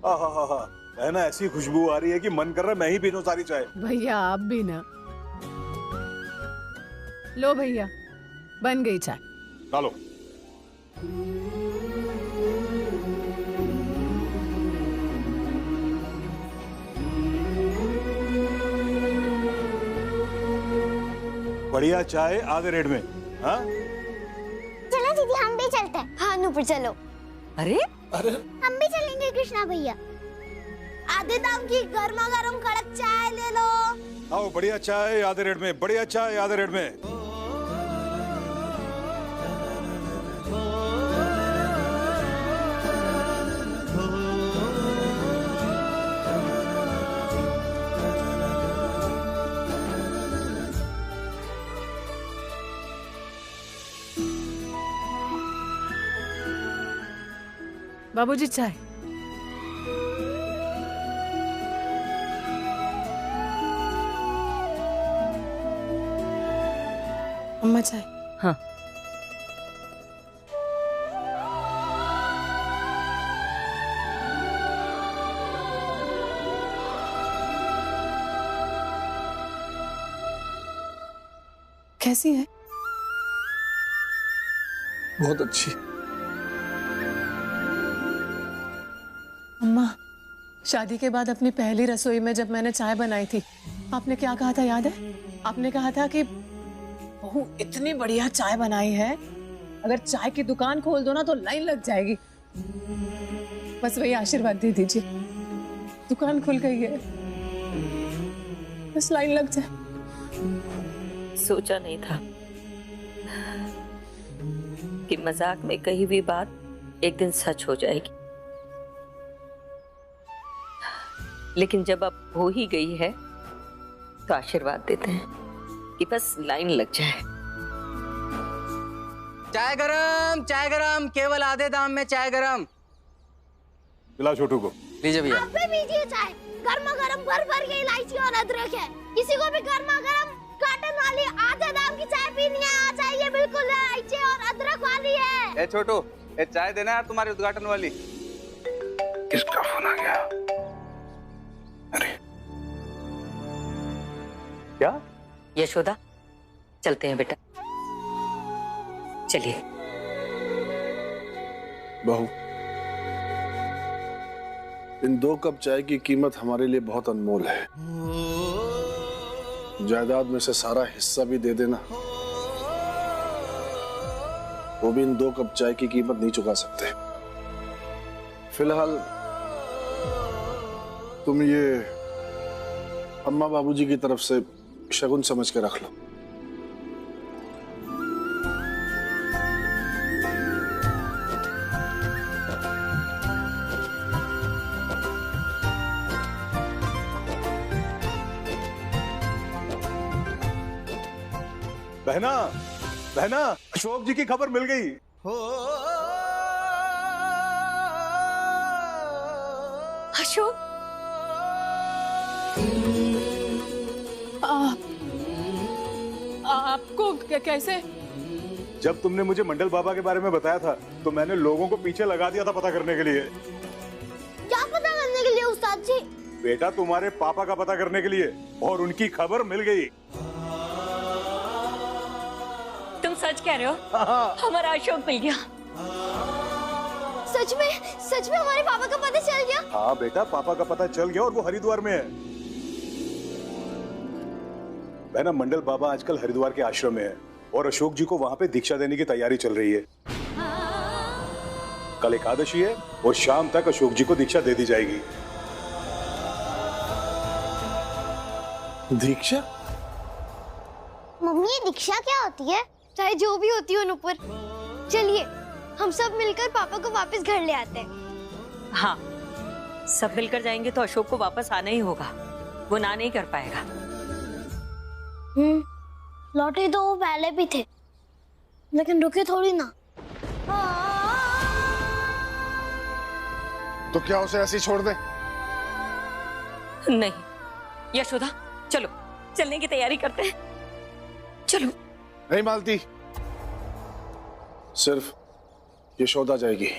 आहा, है ना, ऐसी खुशबू आ रही है कि मन कर रहा है मैं ही पी लूं सारी चाय। भैया आप भी ना। लो भैया, बन गई चाय। डालो। बढ़िया चाय आधे रेट में। हाँ चलो दीदी हम भी चलते हैं। हाँ नूपुर चलो। अरे हम भी चलेंगे कृष्णा भैया। आधे दाम की गर्मा गर्म कड़क चाय ले लो। आओ, बढ़िया चाय आधे रेट में, बढ़िया चाय आधे रेट में। बाबूजी चाय। अम्मा चाय। हाँ कैसी है? बहुत अच्छी। अम्मा, शादी के बाद अपनी पहली रसोई में जब मैंने चाय बनाई थी, आपने क्या कहा था याद है? आपने कहा था कि बहू इतनी बढ़िया चाय बनाई है, अगर चाय की दुकान खोल दो ना तो लाइन लग जाएगी। बस वही आशीर्वाद दे दीजिए, दुकान खुल गई है, बस लाइन लग जाए। सोचा नहीं था कि मजाक में कही हुई बात एक दिन सच हो जाएगी, लेकिन जब अब हो ही गई है तो आशीर्वाद देते हैं कि बस लाइन लग जाए। चाय गरम, केवल आधे दाम में चाय गरम। पिला छोटू को। लीजिए भैया। आप भी पीजिए चाय। गर्मा गर्म भर भर के इलायची और अदरक है। किसी को भी गर्मा गर्म कॉटन वाली आधे दाम की चाय पीनी है, आ जाइए, बिल्कुल इलायची और अदरक वाली है। ए छोटू, ए चाय देना यार तुम्हारी उद्घाटन वाली। किसका फोन आ गया? अरे क्या? यशोदा, चलते हैं बेटा, चलिए। बहू, इन 2 कप चाय की कीमत हमारे लिए बहुत अनमोल है। जायदाद में से सारा हिस्सा भी दे देना, वो भी इन 2 कप चाय की कीमत नहीं चुका सकते। फिलहाल तुम ये अम्मा बाबूजी की तरफ से शगुन समझ के रख लो। बहना, बहना, अशोक जी की खबर मिल गई। अशोक, आपको कैसे? जब तुमने मुझे मंडल बाबा के बारे में बताया था तो मैंने लोगों को पीछे लगा दिया था पता करने के लिए। क्या पता करने के लिए उस्ताद जी? बेटा तुम्हारे पापा का पता करने के लिए, और उनकी खबर मिल गई। तुम सच कह रहे हो? हमारा अशोक मिल गया। सच में हमारे पापा का पता चल गया? हाँ बेटा, पापा का पता चल गया और वो हरिद्वार में है। बहना, मंडल बाबा आजकल हरिद्वार के आश्रम में है और अशोक जी को वहां पे दीक्षा देने की तैयारी चल रही है। कल एकादशी है और शाम तक अशोक जी को दीक्षा दे दी जाएगी। दीक्षा? मम्मी ये दीक्षा क्या होती है? चाहे जो भी होती हो नुपुर, चलिए हम सब मिलकर पापा को वापस घर ले आते हैं। हाँ, सब मिलकर जाएंगे तो अशोक को वापस आना ही होगा, वो ना नहीं कर पाएगा। लौटे तो वो पहले भी थे, लेकिन रुके थोड़ी ना। तो क्या उसे ऐसे ही छोड़ दे? नहीं यशोदा, चलो चलने की तैयारी करते हैं, चलो। नहीं मालती, सिर्फ यशोदा जाएगी।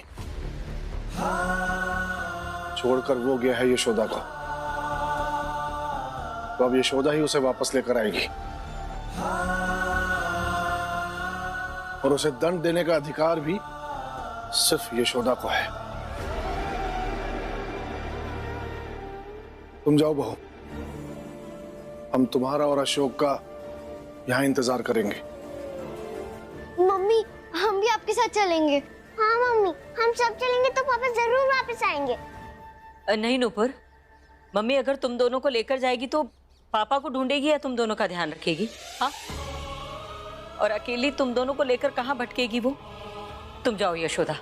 छोड़कर वो गया है यशोदा को, तो अब यशोदा ही उसे वापस लेकर आएगी और उसे दंड देने का अधिकार भी सिर्फ यशोदा को है। तुम जाओ बहू, हम तुम्हारा और अशोक का यहाँ इंतजार करेंगे। मम्मी हम भी आपके साथ चलेंगे। हाँ मम्मी, हम सब चलेंगे तो पापा जरूर वापस आएंगे। नहीं नूपुर, मम्मी अगर तुम दोनों को लेकर जाएगी तो पापा को ढूंढेगी या तुम दोनों का ध्यान रखेगी? हाँ, और अकेली तुम दोनों को लेकर कहाँ भटकेगी वो? तुम जाओ यशोदा,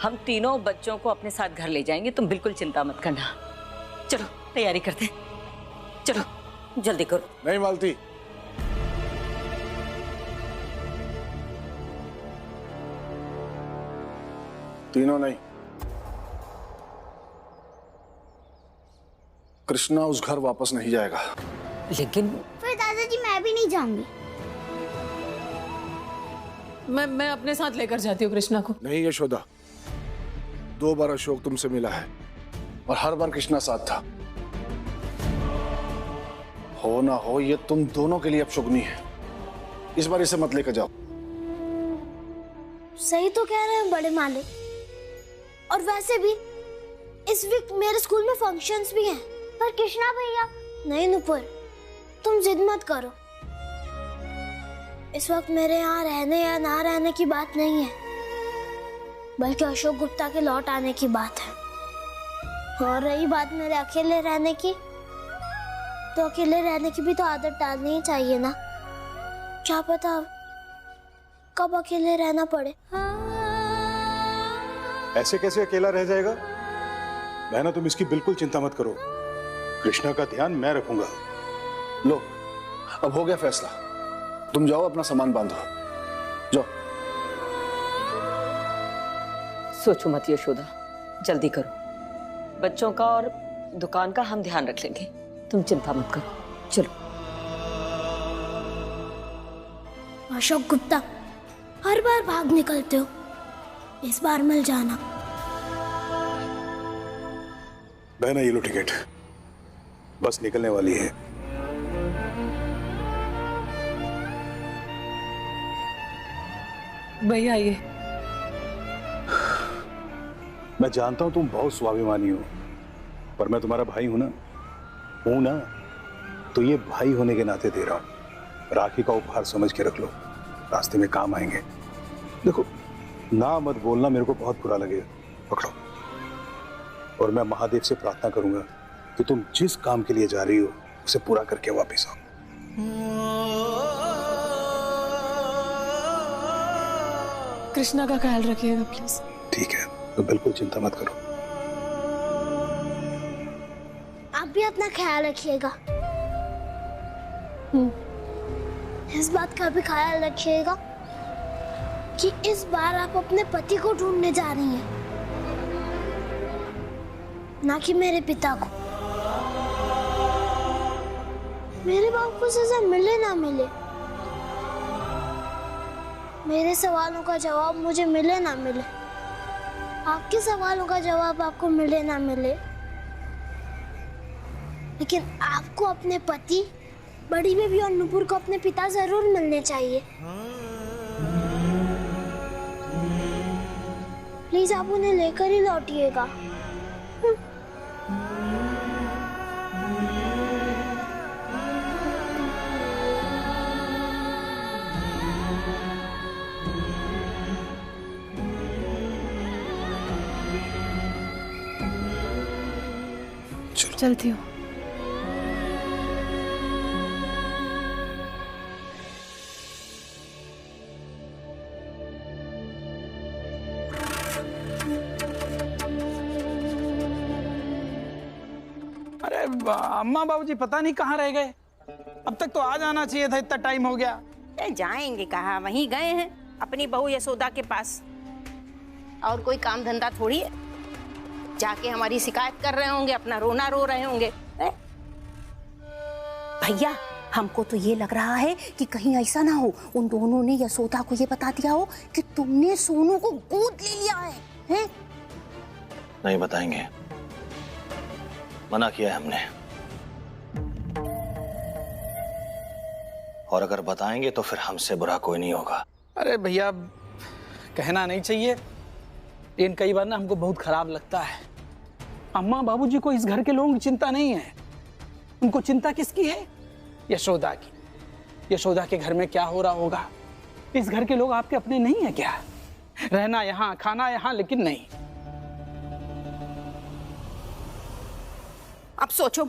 हम तीनों बच्चों को अपने साथ घर ले जाएंगे, तुम बिल्कुल चिंता मत करना। चलो तैयारी करते हैं, चलो जल्दी करो। नहीं मालती, तीनों नहीं, कृष्णा उस घर वापस नहीं जाएगा। लेकिन फिर दादाजी मैं भी नहीं जाऊंगी। मैं अपने साथ लेकर जाती हूँ कृष्णा को। नहीं यशोदा, 2 बार अशोक तुमसे मिला है और हर बार कृष्णा साथ था। हो ना हो ये तुम दोनों के लिए अपशुगनी है, इस बार इसे मत लेकर जाओ। सही तो कह रहे हैं बड़े मालिक, और वैसे भी इस वीक मेरे स्कूल में फंक्शंस भी हैं। पर कृष्णा भैया, नहीं नुपुर, तुम जिद मत करो। इस वक्त मेरे यहाँ रहने या ना रहने की बात नहीं है, बल्कि अशोक गुप्ता के लौट आने की बात है। और रही बात मेरे अकेले रहने की, तो अकेले रहने की भी तो आदत डालनी ही चाहिए ना। क्या पता कब अकेले रहना पड़े। ऐसे कैसे अकेला रह जाएगा? बहना तुम इसकी बिल्कुल चिंता मत करो, कृष्णा का ध्यान मैं रखूंगा। लो, अब हो गया फैसला, तुम जाओ अपना सामान बांधो, जाओ। सोचो मत यशोदा, जल्दी करो, बच्चों का और दुकान का हम ध्यान रख लेंगे, तुम चिंता मत करो, चलो। अशोक गुप्ता, हर बार भाग निकलते हो, इस बार मिल जाना। बहना ये लो टिकट, बस निकलने वाली है। भैया आइए। मैं जानता हूं तुम बहुत स्वाभिमानी हो, पर मैं तुम्हारा भाई हूं ना, तो ये भाई होने के नाते दे रहा हूं। राखी का उपहार समझ के रख लो, रास्ते में काम आएंगे। देखो, ना मत बोलना, मेरे को बहुत बुरा लगेगा। पकड़ो, और मैं महादेव से प्रार्थना करूंगा कि तुम जिस काम के लिए जा रही हो उसे पूरा करके वापस आओ। कृष्णा का ख्याल रखिएगा प्लीज। ठीक है, तो बिल्कुल चिंता मत करो। आप भी अपना ख्याल रखिएगा। इस बात का भी ख्याल रखिएगा कि इस बार आप अपने पति को ढूंढने जा रही हैं, ना कि मेरे पिता को। मेरे बाप को सजा मिले ना मिले, मेरे सवालों का जवाब मुझे मिले ना मिले, आपके सवालों का जवाब आपको मिले ना मिले, लेकिन आपको अपने पति, बड़ी बेबी और नुपुर को अपने पिता जरूर मिलने चाहिए। प्लीज आप उन्हें लेकर ही लौटिएगा। चलती हूँ। अरे अम्मा बाबूजी पता नहीं कहाँ रह गए, अब तक तो आ जाना चाहिए था, इतना टाइम हो गया। जाएंगे कहाँ, वहीं गए हैं अपनी बहू यशोदा के पास। और कोई काम धंधा थोड़ी है, जाके हमारी शिकायत कर रहे होंगे, अपना रोना रो रहे होंगे। भैया हमको तो ये लग रहा है कि कहीं ऐसा ना हो उन दोनों ने यशोदा को ये बता दिया हो कि तुमने सोनू को गोद ले लिया है? नहीं बताएंगे, मना किया है हमने, और अगर बताएंगे तो फिर हमसे बुरा कोई नहीं होगा। अरे भैया, कहना नहीं चाहिए, लेकिन कई बार ना हमको बहुत खराब लगता है। अम्मा बाबूजी को इस घर के लोगों की चिंता नहीं है, उनको चिंता किसकी है? यशोदा की। यशोदा के घर में क्या हो रहा होगा? इस घर के लोग आपके अपने नहीं है क्या? रहना यहाँ, खाना यहाँ, लेकिन नहीं। अब सोचो,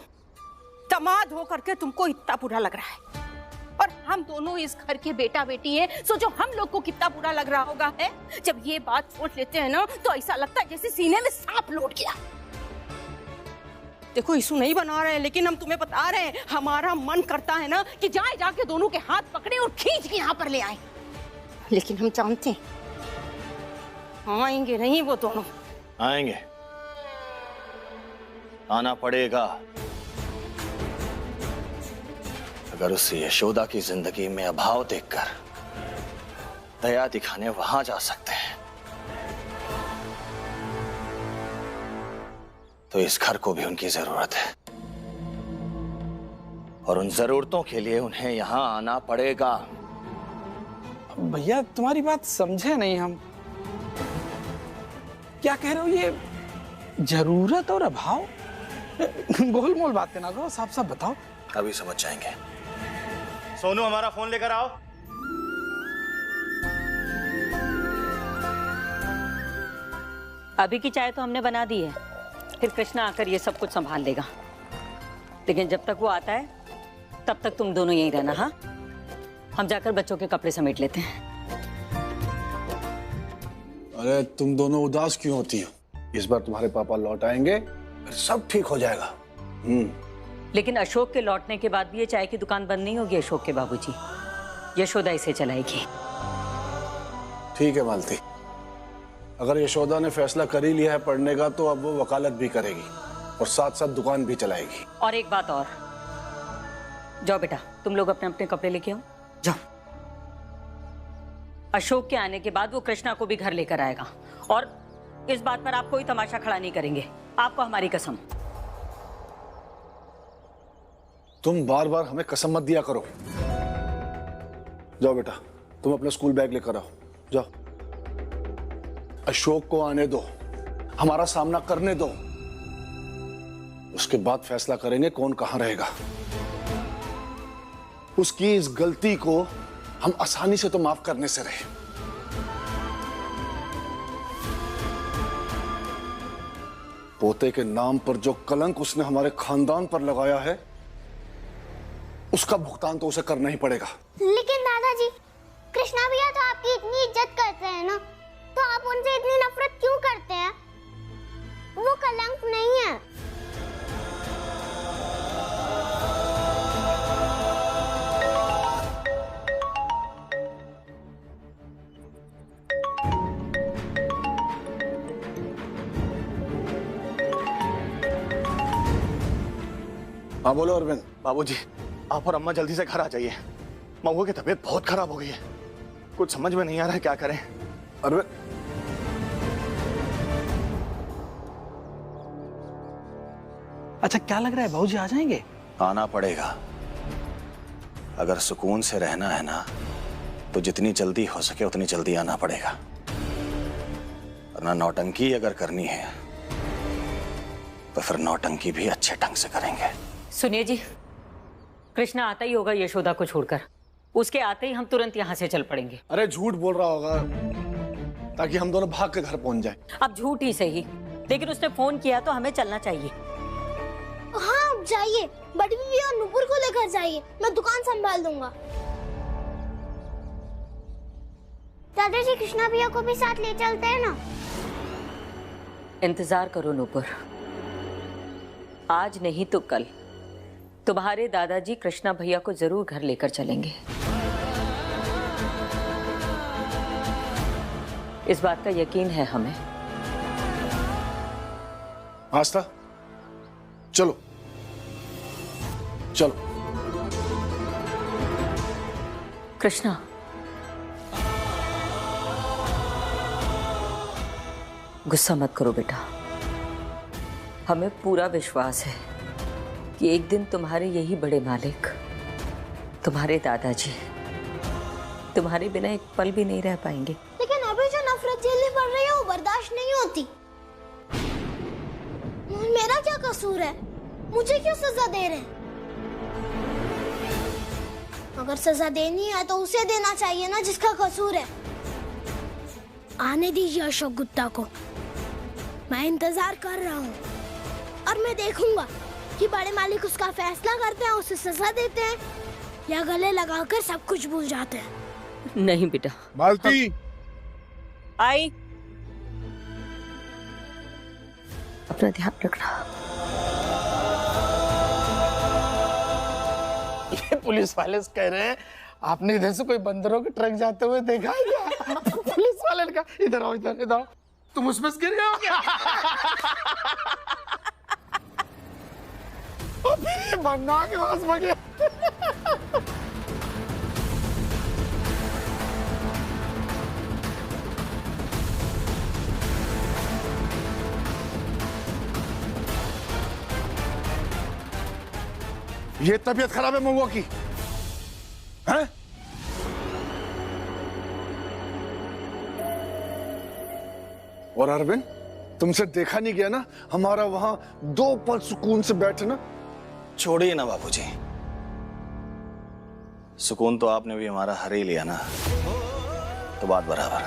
दामाद हो करके तुमको इतना बुरा लग रहा है, और हम दोनों इस घर के बेटा बेटी है। सोचो हम लोग को कितना बुरा लग रहा होगा है। जब ये बात सोच लेते हैं ना तो ऐसा लगता है जैसे सीने में सांप लौट गया। देखो इशू नहीं बना रहे हैं, लेकिन हम तुम्हें बता रहे हैं, हमारा मन करता है ना कि जाए जाके दोनों के हाथ पकड़े और खींच के यहाँ पर ले आए, लेकिन हम जानते हैं आएंगे नहीं वो दोनों। आएंगे, आना पड़ेगा। अगर उस यशोदा की जिंदगी में अभाव देखकर दया दिखाने वहां जा सकते हैं, तो इस घर को भी उनकी जरूरत है, और उन जरूरतों के लिए उन्हें यहां आना पड़ेगा। भैया तुम्हारी बात समझे नहीं हम। क्या कह रहे हो? ये जरूरत और अभाव? गोल मोल बातें ना करो, साफ साफ बताओ। अभी समझ जाएंगे। सोनू, हमारा फोन लेकर आओ। अभी की चाय तो हमने बना दी है, फिर कृष्णा आकर ये सब कुछ संभाल लेगा, लेकिन जब तक वो आता है तब तक तुम दोनों यहीं रहना। हाँ, हम जाकर बच्चों के कपड़े समेट लेते हैं। अरे तुम दोनों उदास क्यों होती हो? इस बार तुम्हारे पापा लौट आएंगे, फिर सब ठीक हो जाएगा। लेकिन अशोक के लौटने के बाद भी ये चाय की दुकान बंद नहीं होगी अशोक के बाबूजी, यशोदा इसे चलाएगी। ठीक है मालती, अगर यशोदा ने फैसला कर ही लिया है पढ़ने का, तो अब वो वकालत भी करेगी और साथ साथ दुकान भी चलाएगी। और एक बात और, जाओ बेटा, तुम लोग अपने अपने कपड़े लेके आओ, जाओ। अशोक के आने के बाद वो कृष्णा को भी घर लेकर आएगा, और इस बात पर आप कोई तमाशा खड़ा नहीं करेंगे, आपको हमारी कसम। तुम बार बार हमें कसम मत दिया करो। जाओ बेटा, तुम अपना स्कूल बैग लेकर आओ, जाओ। अशोक को आने दो, हमारा सामना करने दो, उसके बाद फैसला करेंगे कौन कहां रहेगा। उसकी इस गलती को हम आसानी से तो माफ करने से रहे। पोते के नाम पर जो कलंक उसने हमारे खानदान पर लगाया है, उसका भुगतान तो उसे करना ही पड़ेगा। लेकिन दादाजी, कृष्णा भैया तो आपकी इतनी इज्जत करते हैं ना, तो आप उनसे इतनी नफरत क्यों करते हैं? वो कलंक नहीं है। हाँ बोलो अरविंद। बाबूजी, आप और अम्मा जल्दी से घर आ जाइए, महुआ की तबीयत बहुत खराब हो गई है, कुछ समझ में नहीं आ रहा है क्या करें। अरविंद, अच्छा क्या लग रहा है, भाऊजी आ जाएंगे? आना पड़ेगा। अगर सुकून से रहना है ना, तो जितनी जल्दी हो सके उतनी जल्दी आना पड़ेगा, वरना नौटंकी अगर करनी है तो फिर नौटंकी भी अच्छे ढंग से करेंगे। सुनिए जी, कृष्णा आता ही होगा यशोदा को छोड़कर, उसके आते ही हम तुरंत यहाँ से चल पड़ेंगे। अरे झूठ बोल रहा होगा ताकि हम दोनों भाग के घर पहुंच जाएं। अब झूठ ही सही, लेकिन उसने फोन किया तो हमें चलना चाहिए। हाँ जाइए, बड़ी बीवी और नुपुर को लेकर जाइए, मैं दुकान संभाल दूंगा। दादाजी, कृष्णा भैया को भी साथ ले चलते हैं ना? इंतजार करो नुपुर, आज नहीं तो कल तुम्हारे दादाजी कृष्णा भैया को जरूर घर लेकर चलेंगे। इस बात का यकीन है हमें। आस्था, चलो चलो। कृष्णा, गुस्सा मत करो बेटा, हमें पूरा विश्वास है कि एक दिन तुम्हारे यही बड़े मालिक, तुम्हारे दादाजी, तुम्हारे बिना एक पल भी नहीं रह पाएंगे। लेकिन अभी जो नफरत झेलनी पड़ रही है वो बर्दाश्त नहीं होती। मेरा क्या कसूर है? मुझे क्यों सजा दे रहे हैं? अगर सजा देनी है तो उसे देना चाहिए ना जिसका कसूर है। आने दीजिए अशोक गुप्ता को, मैं इंतजार कर रहा हूँ और मैं देखूंगा कि बड़े मालिक उसका फैसला करते हैं, उसे सजा देते हैं या गले लगाकर सब कुछ भूल जाते हैं। नहीं बेटा। मालती आई, अपना ध्यान रखना। ये पुलिस वाले कह रहे हैं आपने इधर से कोई बंदरों के ट्रक जाते हुए देखा है क्या? पुलिस वाले ने कहा इधर आओ, इधर आओ। तुम उसमें से गिर गए हो क्या? भन्ना के पास में गया। ये तबीयत खराब है महुआ की, हैं? और अरविंद, तुमसे देखा नहीं गया ना हमारा वहां 2 पल सुकून से बैठना। छोड़िए ना बाबूजी, सुकून तो आपने भी हमारा हर ही लिया ना, तो बात बराबर।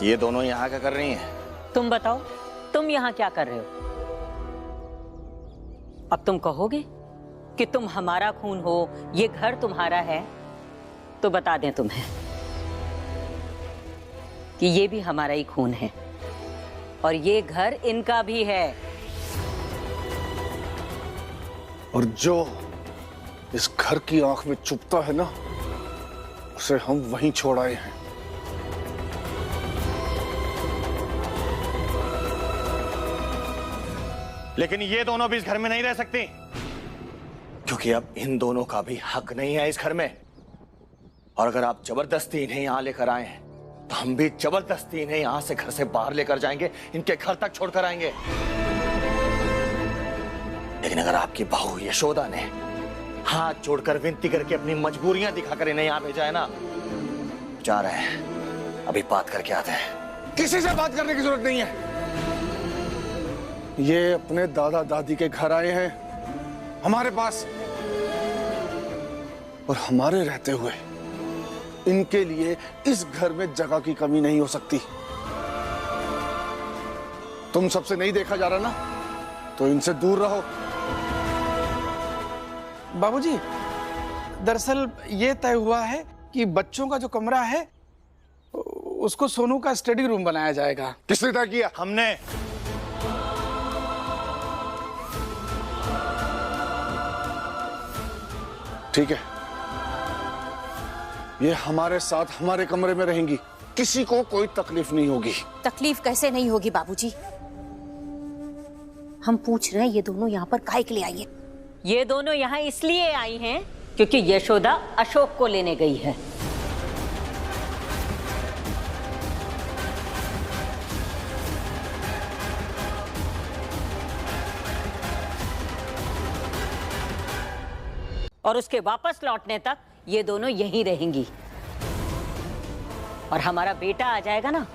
ये दोनों यहाँ क्या कर रही हैं? तुम बताओ, तुम यहाँ क्या कर रहे हो? अब तुम कहोगे कि तुम हमारा खून हो, ये घर तुम्हारा है, तो बता दें तुम्हें कि ये भी हमारा ही खून है और ये घर इनका भी है। और जो इस घर की आंख में चुभता है ना, उसे हम वहीं छोड़ आए हैं। लेकिन ये दोनों भी इस घर में नहीं रह सकती, क्योंकि अब इन दोनों का भी हक नहीं है इस घर में। और अगर आप जबरदस्ती इन्हें यहां लेकर आए हैं तो हम भी जबरदस्ती इन्हें यहां से घर से बाहर लेकर जाएंगे, इनके घर तक छोड़कर आएंगे। लेकिन अगर आपकी बहू यशोदा ने हाथ जोड़कर विनती करके अपनी मजबूरियां दिखाकर इन्हें यहां भेजा है ना, जा रहे हैं, अभी बात करके आते हैं। किसी से बात करने की जरूरत नहीं है। ये अपने दादा दादी के घर आए हैं, हमारे पास, और हमारे रहते हुए इनके लिए इस घर में जगह की कमी नहीं हो सकती। तुम सबसे नहीं देखा जा रहा ना, तो इनसे दूर रहो। बाबूजी, दरअसल ये तय हुआ है कि बच्चों का जो कमरा है उसको सोनू का स्टडी रूम बनाया जाएगा। किसने तय किया? हमने। ठीक है, ये हमारे साथ हमारे कमरे में रहेंगी, किसी को कोई तकलीफ नहीं होगी। तकलीफ कैसे नहीं होगी बाबूजी? हम पूछ रहे हैं ये दोनों यहाँ पर काहे के लिए आई है? ये दोनों यहाँ इसलिए आई हैं क्योंकि यशोदा अशोक को लेने गई है। और उसके वापस लौटने तक ये दोनों यहीं रहेंगी। और हमारा बेटा आ जाएगा ना,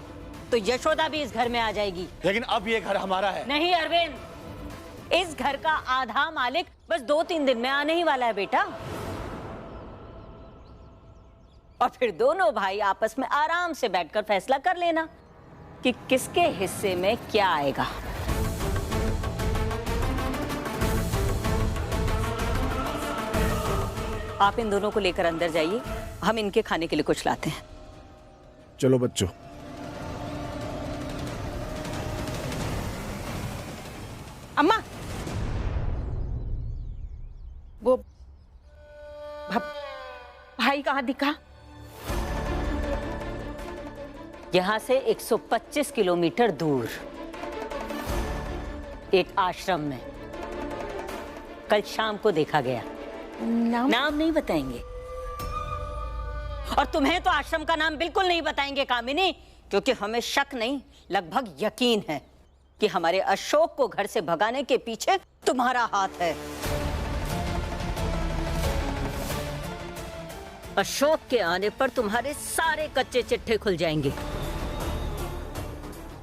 तो यशोदा भी इस घर में आ जाएगी। लेकिन अब ये घर हमारा है। नहीं अरविंद, इस घर का आधा मालिक बस 2-3 दिन में आने ही वाला है बेटा। और फिर दोनों भाई आपस में आराम से बैठकर फैसला कर लेना कि किसके हिस्से में क्या आएगा। आप इन दोनों को लेकर अंदर जाइए, हम इनके खाने के लिए कुछ लाते हैं। चलो बच्चों। अम्मा, वो भाई कहाँ दिखा? यहां से 125 किलोमीटर दूर एक आश्रम में कल शाम को देखा गया। नाम नहीं बताएंगे। और तुम्हें तो आश्रम का नाम बिल्कुल नहीं बताएंगे कामिनी, क्योंकि हमें शक नहीं लगभग यकीन है कि हमारे अशोक को घर से भगाने के पीछे तुम्हारा हाथ है। अशोक के आने पर तुम्हारे सारे कच्चे चिट्ठे खुल जाएंगे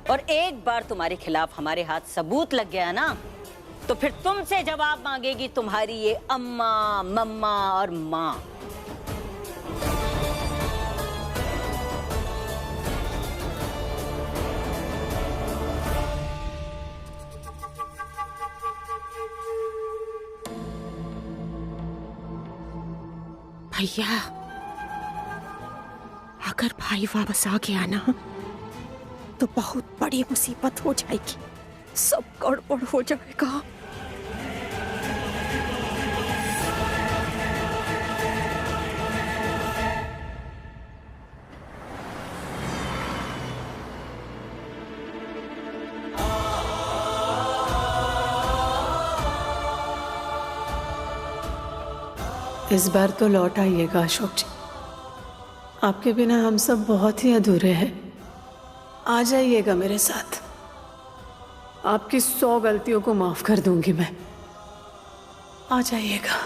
और एक बार तुम्हारे खिलाफ हमारे हाथ सबूत लग गया ना, तो फिर तुमसे जवाब मांगेगी तुम्हारी ये अम्मा, मम्मा और माँ। भैया, अगर भाई वापस आ गया ना तो बहुत बड़ी मुसीबत हो जाएगी, सब गड़बड़ हो जाएगा। इस बार तो लौट आइएगा अशोक जी, आपके बिना हम सब बहुत ही अधूरे हैं। आ जाइएगा मेरे साथ, आपकी 100 गलतियों को माफ कर दूंगी मैं। आ जाइएगा।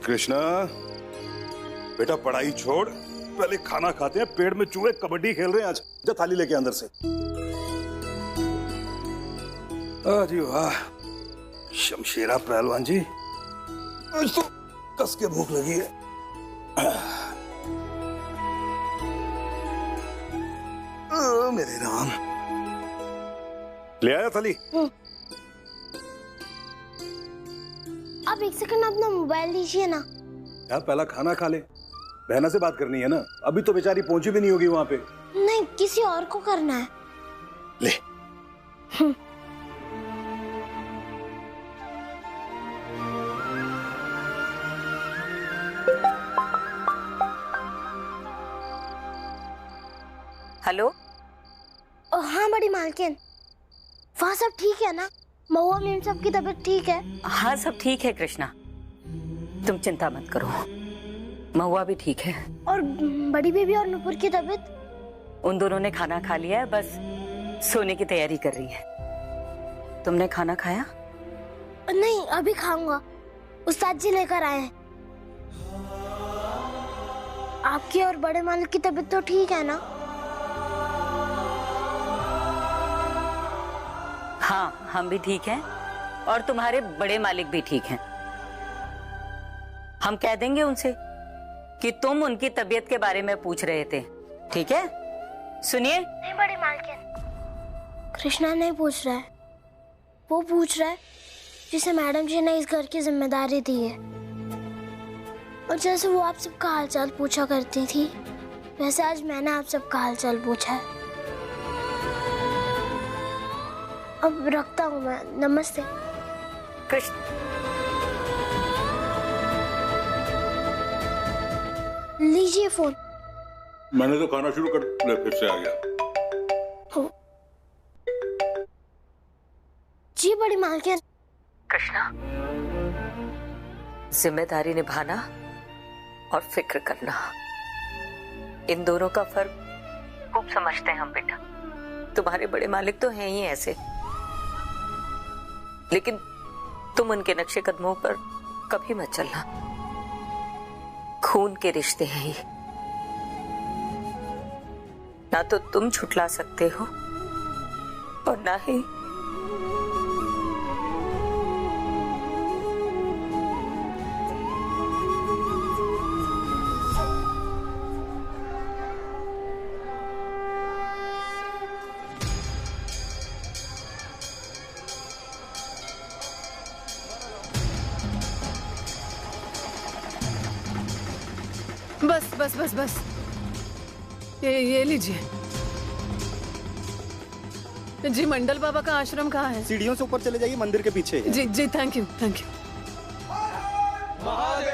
कृष्णा बेटा, पढ़ाई छोड़, पहले खाना खाते हैं। पेड़ में चूहे कबड्डी खेल रहे हैं आज। जा थाली लेके अंदर से। अरे वाह शमशेरा पहलवान जी, आज तो कस के भूख लगी है। मेरे राम, ले आया थाली? आप एक सेकंड अपना मोबाइल लीजिए ना। यार पहला खाना खा ले, बहना से बात करनी है ना। अभी तो बेचारी पहुंची भी नहीं होगी वहां पे। नहीं, किसी और को करना है। ले। हेलो। हाँ बड़ी मालकिन, वहाँ सब ठीक है ना? महुआ मेम सबकी तबीयत ठीक है? हाँ सब ठीक है कृष्णा, तुम चिंता मत करो, महुआ भी ठीक है। और बड़ी बेबी और नुपुर की तबीयत? उन दोनों ने खाना खा लिया है, बस सोने की तैयारी कर रही है। तुमने खाना खाया? नहीं, अभी खाऊंगा। उस्ताद जी लेकर आए हैं। आपकी और बड़े मालिक की तबीयत तो ठीक है ना? हाँ हम भी ठीक हैं और तुम्हारे बड़े मालिक भी ठीक हैं। हम कह देंगे उनसे कि तुम उनकी तबीयत के बारे में पूछ रहे थे, ठीक है? सुनिए। नहीं बड़ी मालकिन, कृष्णा नहीं पूछ रहा है, वो पूछ रहा है जिसे मैडम जी ने इस घर की जिम्मेदारी दी है। और जैसे वो आप सबका हालचाल पूछा करती थी, वैसे आज मैंने आप सबका हालचाल पूछा है। अब रखता हूँ मैं, नमस्ते। कृष्ण, लीजिए फोन। मैंने तो खाना शुरू कर दिया, फिर से आ गया। हो जी बड़ी मालकिन। कृष्णा, जिम्मेदारी निभाना और फिक्र करना, इन दोनों का फर्क खूब समझते हैं हम बेटा। तुम्हारे बड़े मालिक तो हैं ही ऐसे, लेकिन तुम उनके नक्शे कदमों पर कभी मत चलना। खून के रिश्ते हैं ये, ना तो तुम झुठला सकते हो और ना ही बस बस बस बस, ये लीजिए। जी, मंडल बाबा का आश्रम कहाँ है? सीढ़ियों से ऊपर चले जाइए, मंदिर के पीछे है। जी जी, thank you thank you. Mahadev